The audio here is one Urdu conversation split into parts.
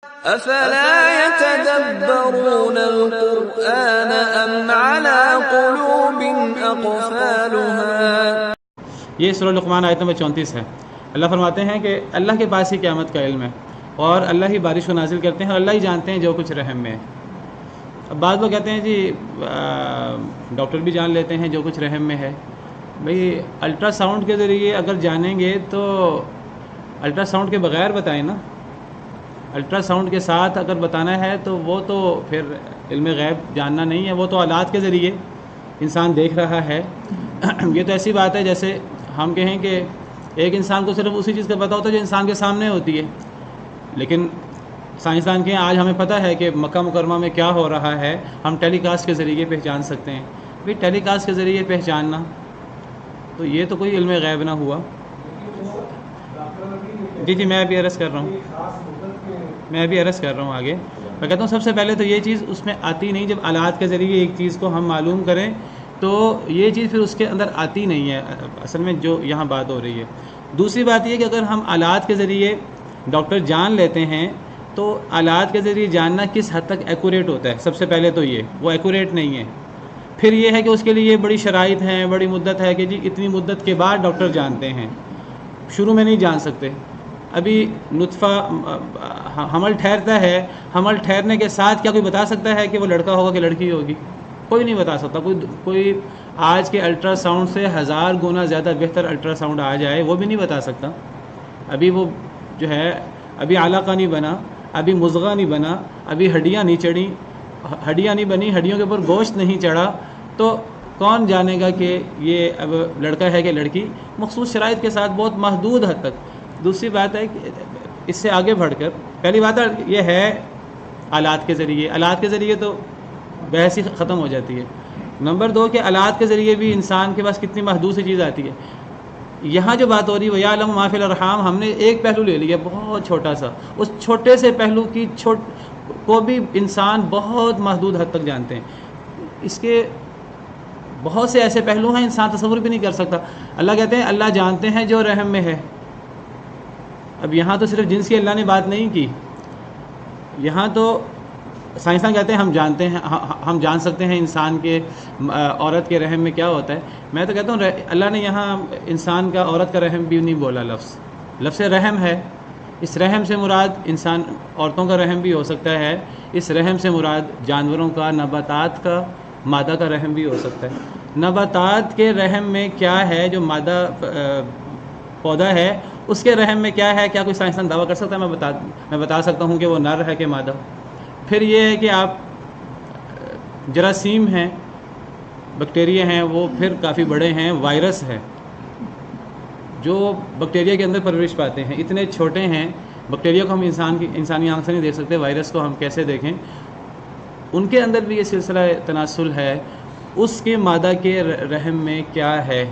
افلا يتدبرون القرآن ام على قلوب اقفالها. یہ سورہ لقمان آیت نمبر 34 ہے. اللہ فرماتے ہیں کہ اللہ کے پاس ہی قیامت کا علم ہے اور اللہ ہی بارش کو نازل کرتے ہیں اور اللہ ہی جانتے ہیں جو کچھ رحم میں ہے. اب بعض لوگ کہتے ہیں جی ڈاکٹر بھی جان لیتے ہیں جو کچھ رحم میں ہے. بھئی الٹرا ساؤنڈ کے ذریعے اگر جانیں گے تو الٹرا ساؤنڈ کے بغیر بتائیں نا. الٹرا ساؤنڈ کے ساتھ اگر بتانا ہے تو وہ تو پھر علم غیب جاننا نہیں ہے، وہ تو آلات کے ذریعے انسان دیکھ رہا ہے. یہ تو ایسی بات ہے جیسے ہم کہیں کہ ایک انسان کو صرف اسی چیز کا پتہ ہوتا ہے جو انسان کے سامنے ہوتی ہے. لیکن سائنسدان کے آج ہمیں پتہ ہے کہ مکہ مکرمہ میں کیا ہو رہا ہے، ہم ٹیلی کاسٹ کے ذریعے پہچان سکتے ہیں. بھئی ٹیلی کاسٹ کے ذریعے پہچاننا تو یہ تو کوئی علم غیب نہ ہوا. جی میں ابھی عرض کر رہا ہوں آگے. میں کہتا ہوں سب سے پہلے تو یہ چیز اس میں آتی نہیں. جب آلات کے ذریعے ایک چیز کو ہم معلوم کریں تو یہ چیز پھر اس کے اندر آتی نہیں ہے اصل میں جو یہاں بات ہو رہی ہے. دوسری بات یہ کہ اگر ہم آلات کے ذریعے ڈاکٹر جان لیتے ہیں تو آلات کے ذریعے جاننا کس حد تک ایکوریٹ ہوتا ہے. سب سے پہلے تو وہ ایکوریٹ نہیں ہے. پھر یہ ہے کہ اس کے لیے بڑی شرائط ہیں، بڑی مدت ہے کہ جی اتنی مدت کے بعد ڈاکٹر جانتے ہیں، شروع میں نہیں جان سکتے. ابھی نطفہ حمل ٹھہرتا ہے، حمل ٹھہرنے کے ساتھ کیا کوئی بتا سکتا ہے کہ وہ لڑکا ہوگا کہ لڑکی ہوگی؟ کوئی نہیں بتا سکتا. کوئی آج کے الٹرا ساؤنڈ سے 1000 گنا زیادہ بہتر الٹرا ساؤنڈ آ جائے وہ بھی نہیں بتا سکتا. ابھی وہ جو ہے ابھی علاقہ نہیں بنا، ابھی مضغہ نہیں بنا، ابھی ہڈیاں نہیں چڑھی، ہڈیاں نہیں بنی، ہڈیوں کے اوپر گوشت نہیں چڑھا، تو کون جانے گا کہ یہ اب لڑکا ہے کہ لڑکی؟ مخصوص شرائط کے ساتھ بہت محدود حد تک. دوسری بات ہے کہ اس سے آگے بڑھ کر پہلی بات یہ ہے آلات کے ذریعے تو بحث ہی ختم ہو جاتی ہے. نمبر 2 کہ آلات کے ذریعے بھی انسان کے پاس کتنی محدود سی چیز آتی ہے. یہاں جو بات ہو رہی ہے وَيَعْلَمُ مَا فِي الْأَرْحَامِ، ہم نے ایک پہلو لے لیا بہت چھوٹا سا. اس چھوٹے سے پہلو کی کو بھی انسان بہت محدود حد تک جانتے ہیں. اس کے بہت سے ایسے پہلو ہیں انسان تصور بھی نہیں کر سکتا. اللہ کہتے ہیں اللہ جانتے ہیں جو رحم میں ہے. اب یہاں تو صرف جنس کی اللہ نے بات نہیں کی، یہاں تو سائنسدان کہتے ہیں ہم جانتے ہیں، ہم جان سکتے ہیں انسان کے عورت کے رحم میں کیا ہوتا ہے. میں تو کہتا ہوں اللہ نے یہاں انسان کا عورت کا رحم بھی نہیں بولا، لفظ رحم ہے. اس رحم سے مراد انسان عورتوں کا رحم بھی ہو سکتا ہے، اس رحم سے مراد جانوروں کا، نباتات کا، مادہ کا رحم بھی ہو سکتا ہے. نباتات کے رحم میں کیا ہے، جو مادہ پودا ہے اس کے رحم میں کیا ہے؟ کیا کوئی سائنسدان دعویٰ کر سکتا ہے؟ میں بتا سکتا ہوں کہ وہ نر ہے کہ مادہ. پھر یہ ہے کہ آپ جراثیم ہیں، بیکٹیریا ہیں، وہ پھر کافی بڑے ہیں. وائرس ہے جو بیکٹیریا کے اندر پرورش پاتے ہیں، اتنے چھوٹے ہیں. بیکٹیریا کو ہم انسانی آنکھ سے نہیں دیکھ سکتے، وائرس کو ہم کیسے دیکھیں؟ ان کے اندر بھی یہ سلسلہ تناسل ہے. اس کے مادہ کے رحم میں کیا ہے؟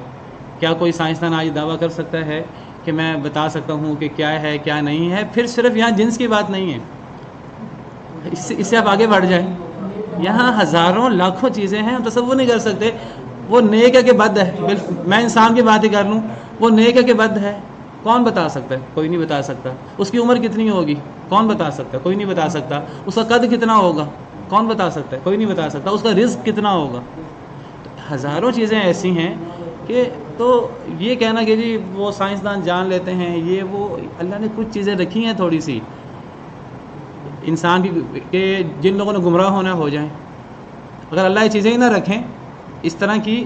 کیا کوئی سائنسدان آج دعویٰ کر سکتا ہے کہ میں بتا سکتا ہوں کہ کیا ہے کیا نہیں ہے؟ پھر صرف یہاں جنس کی بات نہیں ہے، اس سے آپ آگے بڑھ جائیں. یہاں ہزاروں لاکھوں چیزیں ہیں، ہم تصور نہیں کر سکتے. وہ نیک ہے کہ بد ہے، میں انسان کی بات ہی کر لوں، وہ نیک ہے کہ بد ہے کون بتا سکتا ہے؟ کوئی نہیں بتا سکتا. اس کی عمر کتنی ہوگی؟ کون بتا سکتا ہے؟ کوئی نہیں بتا سکتا. اس کا قد کتنا ہوگا؟ کون بتا سکتا ہے؟ کوئی نہیں بتا سکتا. اس کا رزق کتنا ہوگا؟ ہزاروں چیزیں ایسی ہیں کہ تو یہ کہنا کہ جی وہ سائنسدان جان لیتے ہیں، یہ وہ اللہ نے کچھ چیزیں رکھی ہیں تھوڑی سی انسان کی کہ جن لوگوں نے گمراہ ہونا ہو جائیں. اگر اللہ یہ چیزیں ہی نہ رکھیں اس طرح کی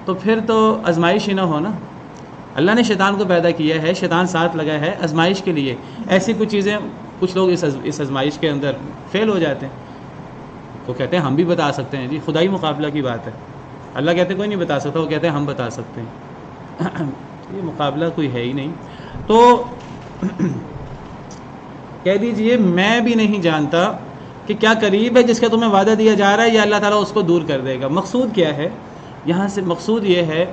تو پھر تو آزمائش ہی نہ ہونا. اللہ نے شیطان کو پیدا کیا ہے، شیطان ساتھ لگا ہے آزمائش کے لیے. ایسی کچھ چیزیں کچھ لوگ اس آزمائش کے اندر فیل ہو جاتے ہیں. وہ کہتے ہیں ہم بھی بتا سکتے ہیں. جی خدائی مقابلہ کی بات ہے. اللہ کہتے ہیں کوئی نہیں بتا سکتا، وہ کہتے ہیں ہم بتا سکتے ہیں. یہ مقابلہ کوئی ہے ہی نہیں. تو کہہ دیجئے میں بھی نہیں جانتا کہ کیا قریب ہے جس کا تمہیں وعدہ دیا جا رہا ہے یا اللہ تعالیٰ اس کو دور کر دے گا. مقصود کیا ہے یہاں سے؟ مقصود یہ ہے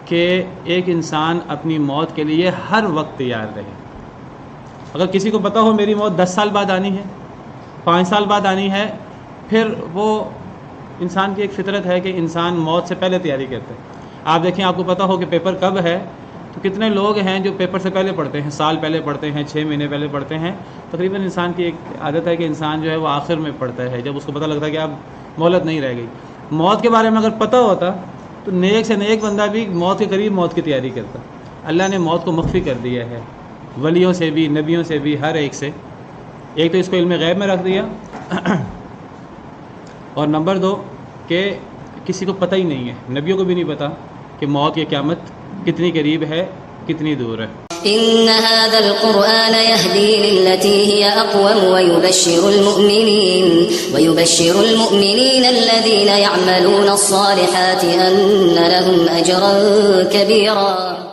کہ ایک انسان اپنی موت کے لیے ہر وقت تیار رہے. اگر کسی کو پتہ ہو میری موت 10 سال بعد آنی ہے، 5 سال بعد آنی ہے، پھر وہ انسان کی ایک فطرت ہے کہ انسان موت سے پہلے تیاری کرتا ہے. آپ دیکھیں آپ کو پتہ ہو کہ پیپر کب ہے تو کتنے لوگ ہیں جو پیپر سے پہلے پڑھتے ہیں، سال پہلے پڑھتے ہیں، 6 مہینے پہلے پڑھتے ہیں. تقریباً انسان کی ایک عادت ہے کہ انسان جو ہے وہ آخر میں پڑھتا ہے، جب اس کو پتہ لگتا ہے کہ اب مہلت نہیں رہ گئی. موت کے بارے میں اگر پتہ ہوتا تو نیک سے نیک بندہ بھی موت کے قریب موت کی تیاری کرتا. اللہ نے موت کو مخفی کر دیا ہے، ولیوں سے بھی، نبیوں سے بھی، ہر ایک سے. ایک تو اس کو علم غیب میں رکھ دیا، اور نمبر 2 کہ کسی کو پتہ ہی نہیں ہے، نبیوں کو بھی نہیں پتہ کہ موت کی قیامت کتنی قریب ہے، کتنی دور ہے. إن هذا القرآن يهدي للتي هي أقوم ويبشر المؤمنين الذين يعملون الصالحات أن لهم أجرا كبيرا.